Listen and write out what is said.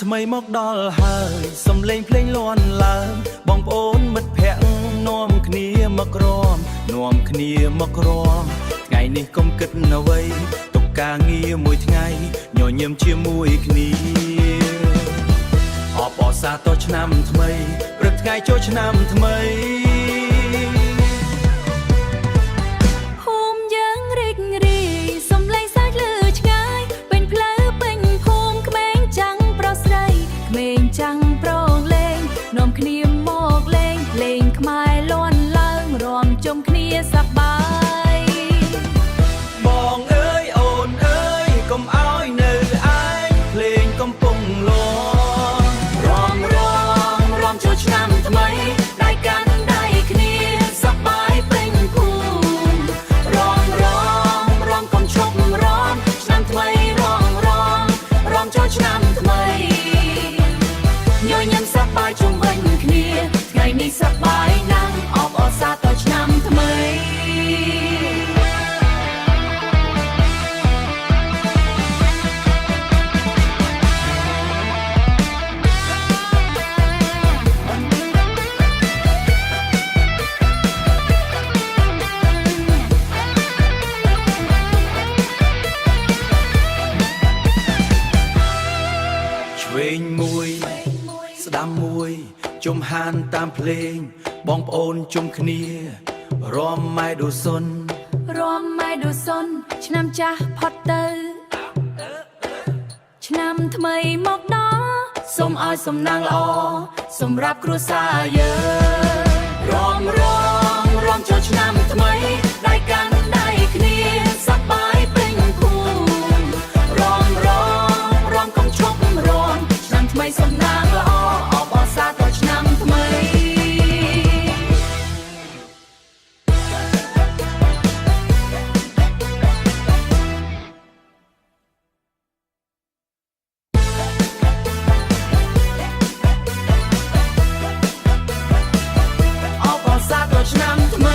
ថ្មីមកដល់ហើយសំឡេងភ្លេងលាន់ឡើងបងប្អូនមិត្តភក្តិនាំគ្នាមកក្រំថ្ងៃនេះកុំគិតអ្វីទុកការងារមួយថ្ងៃញញឹមជាមួយគ្នាអបអរសាទរឆ្នាំថ្មីព្រឹកថ្ងៃចូលឆ្នាំថ្មីសប្បាយបងអើយអូនអើយកុំឲ្យនៅឯងភ្លេងកំពុងលរំចូលឆ្នាំថ្មីដៃកាន់ដៃគ្នាសប្បាយពេញភូមិរំកុំឈប់រំឆ្នាំថ្មីរំចូលឆ្នាំថ្មីញញឹមសប្បាយជុំវិញគ្នាថ្ងៃនេះសប្បាយណាស់អបអរសាទរឆ្នាំថ្មីឆ្វេងមួយស្ដាំមួយជុំហានតាមភ្លេងបងប្អូនជុំគ្នារាំម៉ែដូសុនឆ្នាំចាស់ផុតទៅឆ្នាំថ្មីមកដល់សូមឲ្យសំណាងល្អសម្រាប់គ្រួសារយើងរំចូលឆ្នាំថ្មីដៃកាន់ដៃគ្នាសប្បាយពេញភូមិរំកុំឈប់រំឆ្នាំថ្មីសំណាងល្អអបអរសាទរឆ្នាំថ្មីឆ្នាំថ្មី